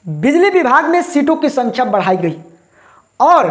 बिजली विभाग में सीटों की संख्या बढ़ाई गई और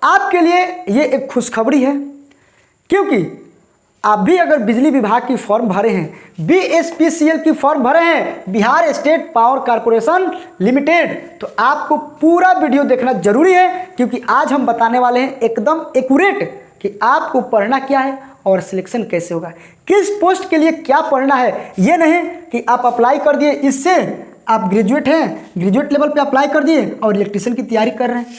आपके लिए ये एक खुशखबरी है, क्योंकि आप भी अगर बिजली विभाग की फॉर्म भरे हैं, BSPCL की फॉर्म भरे हैं, Bihar state power corporation limited, तो आपको पूरा वीडियो देखना जरूरी है, क्योंकि आज हम बताने वाले हैं एकदम एक्यूरेट कि आपको पढ़ना क्या है और सिलेक्शन कैसे होगा, किस पोस्ट के लिए क्या पढ़ना है। ये नहीं कि आप अप्लाई कर दिए, इससे आप ग्रेजुएट हैं, ग्रेजुएट लेवल पे अप्लाई कर दिए और इलेक्ट्रीशियन की तैयारी कर रहे हैं,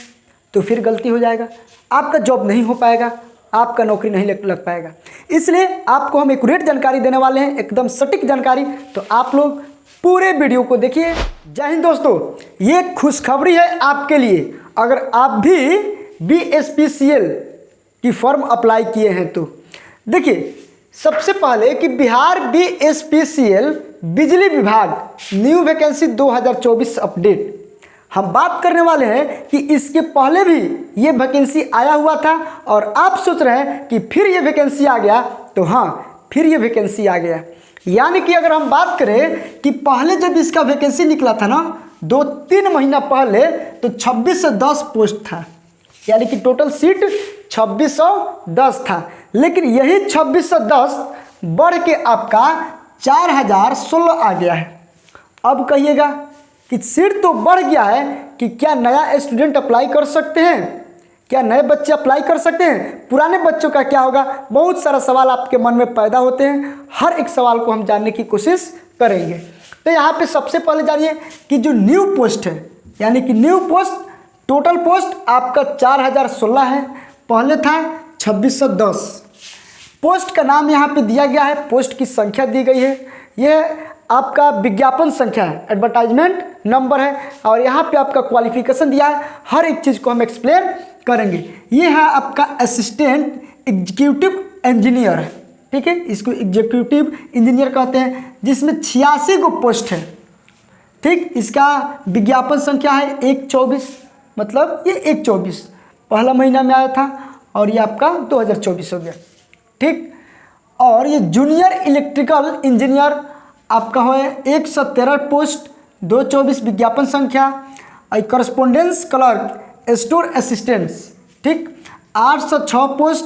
तो फिर गलती हो जाएगा, आपका जॉब नहीं हो पाएगा, आपका नौकरी नहीं लग पाएगा। इसलिए आपको हम एक्यूरेट जानकारी देने वाले हैं, एकदम सटीक जानकारी, तो आप लोग पूरे वीडियो को देखिए। जय हिंद दोस्तों, ये खुशखबरी है आपके लिए। अगर आप भी BSPCL की फॉर्म अप्लाई किए हैं तो देखिए, सबसे पहले कि बिहार BSPCL बिजली विभाग न्यू वैकेंसी 2024 अपडेट हम बात करने वाले हैं कि इसके पहले भी ये वैकेंसी आया हुआ था और आप सोच रहे हैं कि फिर ये वैकेंसी आ गया, तो हाँ, फिर ये वैकेंसी आ गया। यानी कि अगर हम बात करें कि पहले जब इसका वैकेंसी निकला था ना 2-3 महीना पहले, तो 2610 पोस्ट था, यानी कि टोटल सीट 2610 था। लेकिन यही 2610 बढ़ के आपका 4016 आ गया है। अब कहिएगा कि सीट तो बढ़ गया है, कि क्या नया स्टूडेंट अप्लाई कर सकते हैं, क्या नए बच्चे अप्लाई कर सकते हैं, पुराने बच्चों का क्या होगा। बहुत सारा सवाल आपके मन में पैदा होते हैं, हर एक सवाल को हम जानने की कोशिश करेंगे। तो यहाँ पे सबसे पहले जानिए कि जो न्यू पोस्ट है, यानी कि न्यू पोस्ट, टोटल पोस्ट आपका 4016 है, पहले था 2610। पोस्ट का नाम यहाँ पे दिया गया है, पोस्ट की संख्या दी गई है, यह आपका विज्ञापन संख्या है, एडवर्टाइजमेंट नंबर है, और यहाँ पे आपका क्वालिफिकेशन दिया है। हर एक चीज़ को हम एक्सप्लेन करेंगे। ये है आपका असिस्टेंट एग्जीक्यूटिव इंजीनियर, ठीक है, इसको एग्जीक्यूटिव इंजीनियर कहते हैं, जिसमें 86 को पोस्ट है, ठीक। इसका विज्ञापन संख्या है 1/24, मतलब ये 1/24 पहला महीना में आया था और ये आपका 2024 हो गया, ठीक। और ये जूनियर इलेक्ट्रिकल इंजीनियर आपका है 113 पोस्ट, 224 विज्ञापन संख्या। और करस्पोंडेंस क्लर्क स्टोर असिस्टेंट्स, ठीक, 806 पोस्ट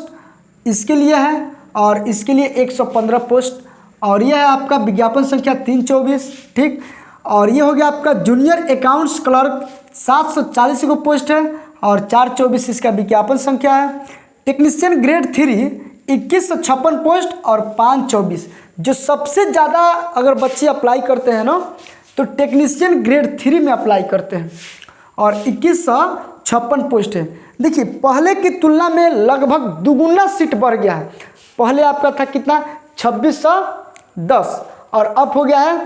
इसके लिए है, और इसके लिए 115 पोस्ट, और यह है आपका विज्ञापन संख्या 324, ठीक। और ये हो गया आपका जूनियर अकाउंट्स क्लर्क 740 को पोस्ट है और 424 इसका विज्ञापन संख्या है। टेक्नीशियन ग्रेड 3 2156 पोस्ट और 524। जो सबसे ज़्यादा अगर बच्चे अप्लाई करते हैं ना, तो टेक्नीशियन ग्रेड 3 में अप्लाई करते हैं और 2156 पोस्ट है। देखिए, पहले की तुलना में लगभग दुगुना सीट बढ़ गया है। पहले आपका था कितना, 2610, और अब हो गया है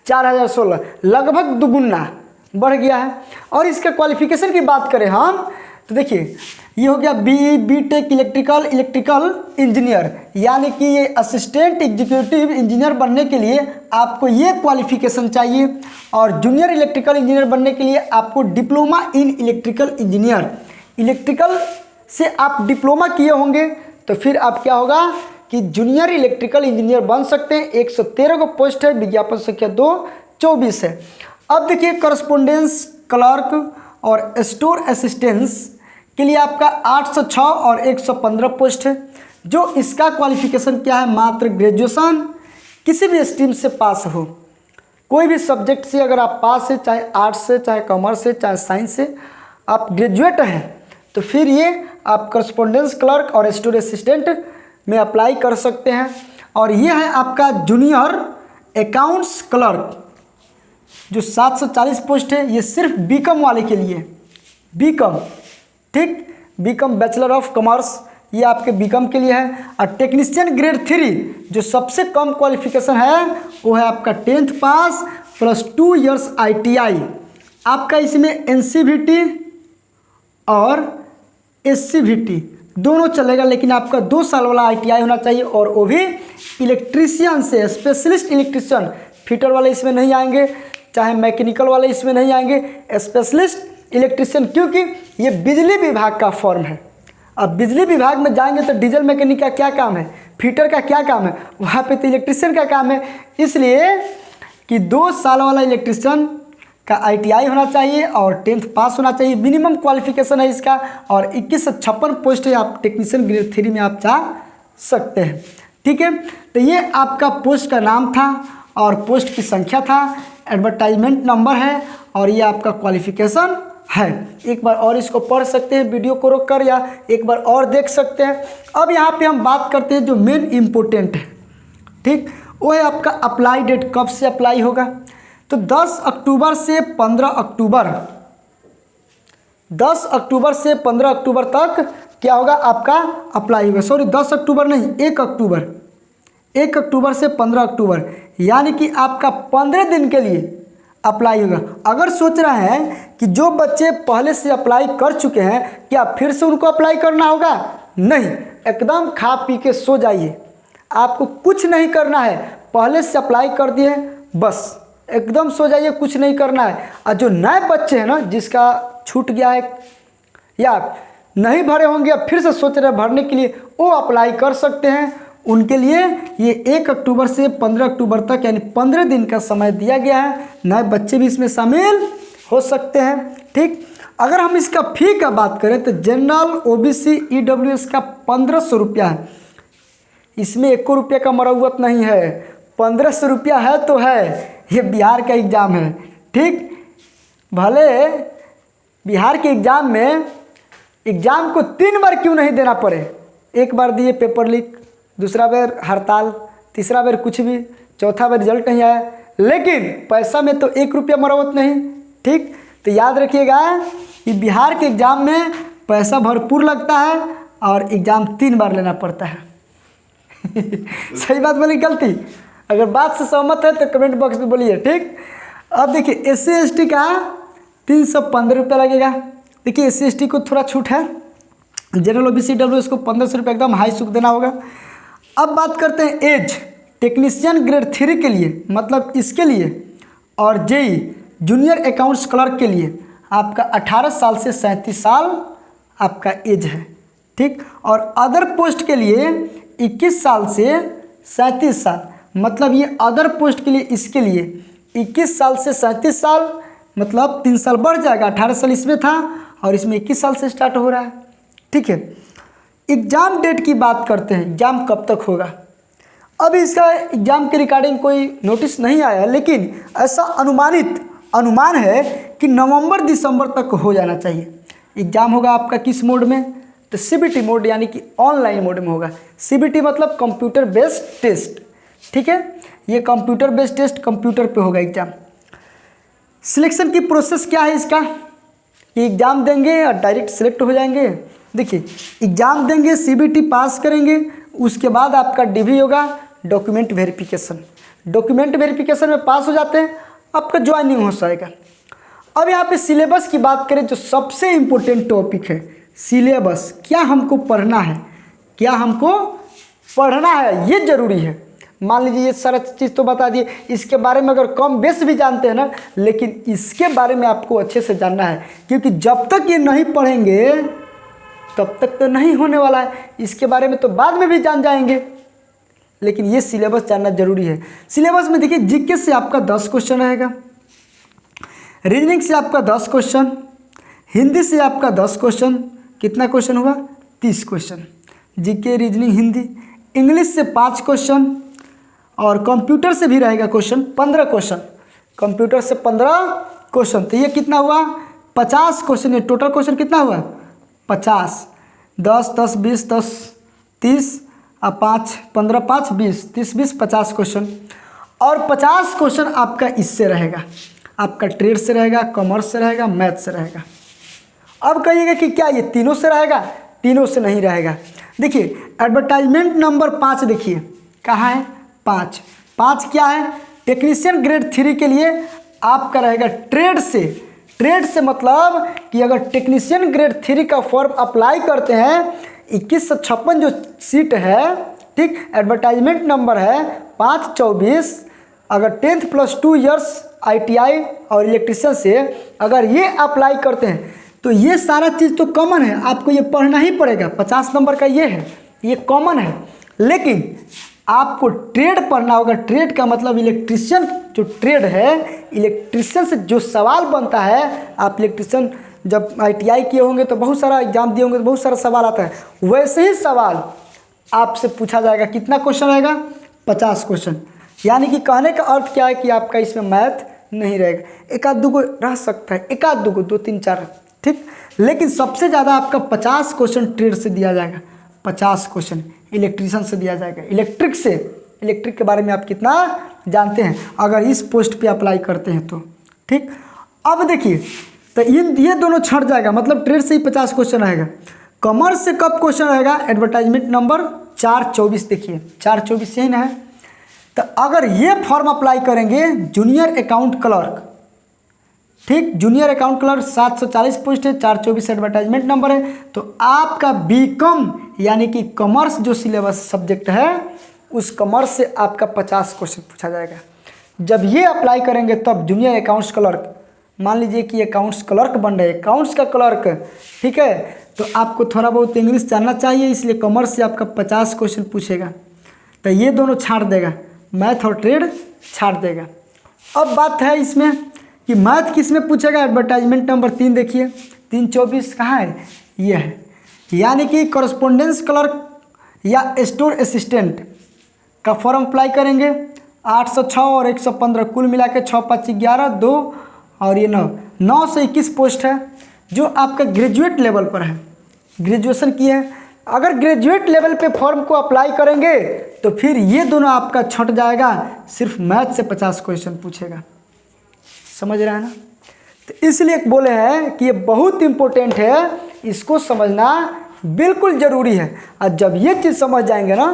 4016, लगभग दुगुना बढ़ गया है। और इसका क्वालिफिकेशन की बात करें हम, तो देखिए ये हो गया BTech इलेक्ट्रिकल इंजीनियर, यानी कि ये असिस्टेंट एग्जीक्यूटिव इंजीनियर बनने के लिए आपको ये क्वालिफिकेशन चाहिए। और जूनियर इलेक्ट्रिकल इंजीनियर बनने के लिए आपको diploma in electrical engineer, electrical से आप डिप्लोमा किए होंगे, तो फिर आप क्या होगा कि जूनियर इलेक्ट्रिकल इंजीनियर बन सकते हैं। 113 को पोस्ट है, विज्ञापन संख्या 224 है। अब देखिए, करस्पोंडेंस क्लर्क और स्टोर असिस्टेंस के लिए आपका 806 और 115 पोस्ट है। जो इसका क्वालिफिकेशन क्या है, मात्र ग्रेजुएशन किसी भी स्ट्रीम से पास हो, कोई भी सब्जेक्ट से अगर आप पास है, चाहे आर्ट्स से, चाहे कॉमर्स से, चाहे साइंस से, आप ग्रेजुएट हैं, तो फिर ये आप करस्पोंडेंस क्लर्क और स्टोर असिस्टेंट में अप्लाई कर सकते हैं। और ये है आपका जूनियर अकाउंट्स क्लर्क, जो 740 पोस्ट है, ये सिर्फ बीकॉम वाले के लिए, बीकॉम, ठीक, बीकॉम बैचलर ऑफ कॉमर्स, ये आपके बीकॉम के लिए है। और टेक्नीशियन ग्रेड 3 जो सबसे कम क्वालिफिकेशन है, वो है आपका 10th पास प्लस 2 इयर्स ITI। आपका इसमें NCVT और SCVT दोनों चलेगा, लेकिन आपका 2 साल वाला ITI होना चाहिए, और वो भी इलेक्ट्रीशियन से, स्पेशलिस्ट इलेक्ट्रीशियन। फिटर वाले इसमें नहीं आएंगे, चाहे मैकेनिकल वाले इसमें नहीं आएंगे, स्पेशलिस्ट इलेक्ट्रीशियन, क्योंकि ये बिजली विभाग का फॉर्म है। अब बिजली विभाग में जाएंगे तो डीजल मैकेनिक का क्या काम है, फिटर का क्या काम है, वहाँ पे तो इलेक्ट्रीशियन का काम है। इसलिए कि 2 साल वाला इलेक्ट्रीशियन का ITI होना चाहिए और 10th पास होना चाहिए, मिनिमम क्वालिफिकेशन है इसका। और 2156 पोस्ट है, आप टेक्नीशियन ग्रेड 3 में आप जा सकते हैं। ठीक है, तो ये आपका पोस्ट का नाम था और पोस्ट की संख्या था, एडवर्टाइजमेंट नंबर है और ये आपका क्वालिफिकेशन है। एक बार और इसको पढ़ सकते हैं वीडियो को रोक कर, या एक बार और देख सकते हैं। अब यहाँ पे हम बात करते हैं जो मेन इम्पोर्टेंट है, ठीक, वो है आपका अप्लाई डेट, कब से अप्लाई होगा। तो 10 अक्टूबर से 15 अक्टूबर, 10 अक्टूबर से 15 अक्टूबर तक क्या होगा आपका अप्लाई होगा। सॉरी 10 अक्टूबर नहीं, 1 अक्टूबर, 1 अक्टूबर से 15 अक्टूबर, यानी कि आपका 15 दिन के लिए अप्लाई होगा। अगर सोच रहे हैं कि जो बच्चे पहले से अप्लाई कर चुके हैं क्या फिर से उनको अप्लाई करना होगा, नहीं, एकदम खा पी के सो जाइए, आपको कुछ नहीं करना है। पहले से अप्लाई कर दिए बस एकदम सो जाइए, कुछ नहीं करना है। और जो नए बच्चे हैं ना, जिसका छूट गया है या नहीं भरे होंगे या फिर से सोच रहे हैं भरने के लिए, वो अप्लाई कर सकते हैं। उनके लिए ये 1 अक्टूबर से 15 अक्टूबर तक यानी 15 दिन का समय दिया गया है। नए बच्चे भी इसमें शामिल हो सकते हैं। ठीक, अगर हम इसका फ़ी का बात करें तो जनरल OBC EWS का 1500 रुपया है। इसमें 1 रुपये का मरौवत नहीं है, 1500 रुपया है तो है। ये बिहार का एग्ज़ाम है। ठीक, भले बिहार के एग्ज़ाम में एग्ज़ाम को 3 बार क्यों नहीं देना पड़े, एक बार दिए पेपर लीक, दूसरा बार हड़ताल, तीसरा बार कुछ भी, चौथा बार रिजल्ट नहीं आया, लेकिन पैसा में तो 1 रुपया मरम्मत नहीं। ठीक, तो याद रखिएगा कि बिहार के एग्ज़ाम में पैसा भरपूर लगता है और एग्ज़ाम 3 बार लेना पड़ता है। सही बात बोली गलती? अगर बात से सहमत है तो कमेंट बॉक्स में बोलिए। ठीक, अब देखिए SC ST का 315 रुपये लगेगा। देखिए SC ST को थोड़ा छूट है, जनरल OBC EWS को 1500 रुपये एकदम हाई सुख देना होगा। अब बात करते हैं एज, टेक्नीशियन ग्रेड 3 के लिए, मतलब इसके लिए, और JEE जूनियर अकाउंट्स क्लर्क के लिए आपका 18 साल से 37 साल आपका एज है। ठीक, और अदर पोस्ट के लिए 21 साल से 37 साल, मतलब ये अदर पोस्ट के लिए, इसके लिए 21 साल से 37 साल, मतलब 3 साल बढ़ जाएगा। 18 साल इसमें था और इसमें 21 साल से स्टार्ट हो रहा है। ठीक है, एग्ज़ाम डेट की बात करते हैं, एग्ज़ाम कब तक होगा। अब इसका एग्ज़ाम के रिगार्डिंग कोई नोटिस नहीं आया, लेकिन ऐसा अनुमान है कि नवंबर दिसंबर तक हो जाना चाहिए। एग्ज़ाम होगा आपका किस मोड में, तो CBT मोड यानी कि ऑनलाइन मोड में होगा। CBT मतलब कंप्यूटर बेस्ड टेस्ट। ठीक है, ये कंप्यूटर बेस्ड टेस्ट, कंप्यूटर पे होगा एग्ज़ाम। सिलेक्शन की प्रोसेस क्या है इसका, कि एग्ज़ाम देंगे और डायरेक्ट सिलेक्ट हो जाएंगे। देखिए एग्ज़ाम देंगे, CBT पास करेंगे, उसके बाद आपका DV होगा, डॉक्यूमेंट वेरिफिकेशन। डॉक्यूमेंट वेरिफिकेशन में पास हो जाते हैं, आपका ज्वाइनिंग हो जाएगा। अब यहाँ पे सिलेबस की बात करें, जो सबसे इम्पोर्टेंट टॉपिक है सिलेबस, क्या हमको पढ़ना है, क्या हमको पढ़ना है, ये ज़रूरी है। मान लीजिए ये सारा चीज़ तो बता दिए, इसके बारे में अगर कम बेस भी जानते हैं ना, लेकिन इसके बारे में आपको अच्छे से जानना है, क्योंकि जब तक ये नहीं पढ़ेंगे तब तक तो नहीं होने वाला है। इसके बारे में तो बाद में भी जान जाएंगे, लेकिन ये सिलेबस जानना जरूरी है। सिलेबस में देखिए GK से आपका 10 क्वेश्चन रहेगा, रीजनिंग से आपका 10 क्वेश्चन, हिंदी से आपका 10 क्वेश्चन, कितना क्वेश्चन हुआ 30 question, GK reasoning Hindi. English से 5 क्वेश्चन और कंप्यूटर से भी रहेगा क्वेश्चन, 15 क्वेश्चन, कंप्यूटर से 15 क्वेश्चन। तो ये कितना हुआ 50 क्वेश्चन। ये टोटल क्वेश्चन कितना हुआ 50, 10 10 20 10 30 और 5 15 5 20 30 20 50 क्वेश्चन। और 50 क्वेश्चन आपका इससे रहेगा, आपका ट्रेड से रहेगा, कॉमर्स से रहेगा, मैथ से रहेगा। अब कहिएगा कि क्या ये तीनों से रहेगा, तीनों से नहीं रहेगा। देखिए एडवर्टाइजमेंट नंबर 5 देखिए कहाँ है, 5 क्या है, टेक्नीशियन ग्रेड 3 के लिए आपका रहेगा ट्रेड से। ट्रेड से मतलब कि अगर टेक्नीशियन ग्रेड 3 का फॉर्म अप्लाई करते हैं, 2156 जो सीट है, ठीक, एडवर्टाइजमेंट नंबर है 524। अगर 10th + 2 इयर्स ITI और इलेक्ट्रीशियन से अगर ये अप्लाई करते हैं, तो ये सारा चीज़ तो कॉमन है, आपको ये पढ़ना ही पड़ेगा। 50 नंबर का ये है, ये कॉमन है। लेकिन आपको ट्रेड पढ़ना होगा। ट्रेड का मतलब इलेक्ट्रिशियन जो ट्रेड है, इलेक्ट्रिशियन से जो सवाल बनता है, आप इलेक्ट्रिशियन जब ITI किए होंगे तो बहुत सारा एग्जाम दिए होंगे तो बहुत सारा सवाल आता है, वैसे ही सवाल आपसे पूछा जाएगा। कितना क्वेश्चन रहेगा? 50 क्वेश्चन। यानी कि कहने का अर्थ क्या है कि आपका इसमें मैथ नहीं रहेगा, एक आध दो को रह सकता है, एक आध दो को, 2 3 4, ठीक। लेकिन सबसे ज़्यादा आपका 50 क्वेश्चन ट्रेड से दिया जाएगा, 50 क्वेश्चन इलेक्ट्रिशियन से दिया जाएगा। इलेक्ट्रिक से, इलेक्ट्रिक के बारे में आप कितना जानते हैं अगर इस पोस्ट पे अप्लाई करते हैं तो, ठीक। अब देखिए, तो ये दोनों छट जाएगा, मतलब ट्रेड से ही 50 क्वेश्चन आएगा। कॉमर्स से कब क्वेश्चन रहेगा? एडवर्टाइजमेंट नंबर 424, देखिए 424 यही ना है। तो अगर ये फॉर्म अप्लाई करेंगे जूनियर अकाउंट क्लर्क, ठीक, जूनियर अकाउंट क्लर्क 740 पोस्ट है, 424 एडवर्टाइजमेंट नंबर है, तो आपका बीकॉम यानी कि कॉमर्स जो सिलेबस सब्जेक्ट है, उस कॉमर्स से आपका 50 क्वेश्चन पूछा जाएगा। जब ये अप्लाई करेंगे तब जूनियर अकाउंट्स क्लर्क, मान लीजिए कि अकाउंट्स क्लर्क बन रहे, अकाउंट्स का क्लर्क, ठीक है, तो आपको थोड़ा बहुत इंग्लिश जानना चाहिए, इसलिए कॉमर्स से आपका 50 क्वेश्चन पूछेगा। तो ये दोनों छाड़ देगा, मैथ और ट्रेड छाड़ देगा। अब बात है इसमें कि मैथ किस में पूछेगा? एडवर्टाइजमेंट नंबर 3 देखिए, 324 कहाँ है? ये है, यानी कि कॉरेस्पोंडेंस क्लर्क या स्टोर असिस्टेंट का फॉर्म अप्लाई करेंगे। 806 और 115 कुल मिला के 6 5 11 2 और ये 9 से 21 पोस्ट है, जो आपका ग्रेजुएट लेवल पर है, ग्रेजुएशन की है। अगर ग्रेजुएट लेवल पे फॉर्म को अप्लाई करेंगे तो फिर ये दोनों आपका छट जाएगा, सिर्फ मैथ से 50 क्वेश्चन पूछेगा। समझ रहे हैं ना? तो इसलिए बोले हैं कि ये बहुत इम्पोर्टेंट है, इसको समझना बिल्कुल ज़रूरी है। और जब ये चीज़ समझ जाएंगे ना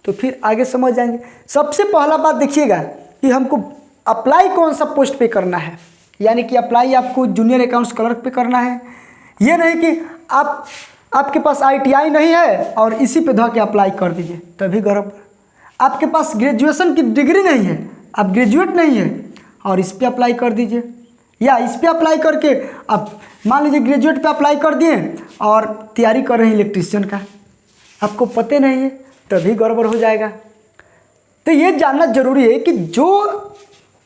तो फिर आगे समझ जाएंगे। सबसे पहला बात देखिएगा कि हमको अप्लाई कौन सा पोस्ट पे करना है, यानी कि अप्लाई आपको जूनियर अकाउंट्स क्लर्क पे करना है। ये नहीं कि आपके पास ITI नहीं है और इसी पे धो के अप्लाई कर दीजिए, तभी गौरव। आपके पास ग्रेजुएशन की डिग्री नहीं है, आप ग्रेजुएट नहीं है और इस पे अप्लाई कर दीजिए, या इस पे अप्लाई करके आप मान लीजिए ग्रेजुएट पे अप्लाई कर दिए और तैयारी कर रहे हैं इलेक्ट्रिशियन का, आपको पते नहीं है, तभी गड़बड़ हो जाएगा। तो ये जानना जरूरी है कि जो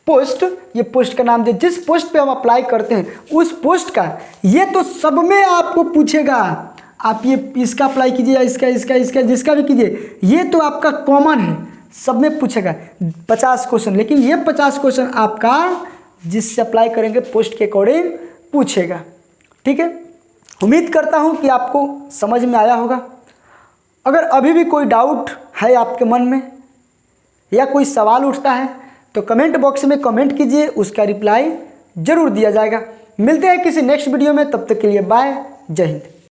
पोस्ट, ये पोस्ट का नाम दे, जिस पोस्ट पे हम अप्लाई करते हैं उस पोस्ट का, ये तो सब में आपको पूछेगा। आप ये इसका अप्लाई कीजिए या इसका जिसका भी कीजिए, ये तो आपका कॉमन है, सब में पूछेगा 50 क्वेश्चन। लेकिन ये 50 क्वेश्चन आपका जिससे अप्लाई करेंगे पोस्ट के अकॉर्डिंग पूछेगा, ठीक है। उम्मीद करता हूँ कि आपको समझ में आया होगा। अगर अभी भी कोई डाउट है आपके मन में या कोई सवाल उठता है तो कमेंट बॉक्स में कमेंट कीजिए, उसका रिप्लाई ज़रूर दिया जाएगा। मिलते हैं किसी नेक्स्ट वीडियो में, तब तक के लिए बाय, जय हिंद।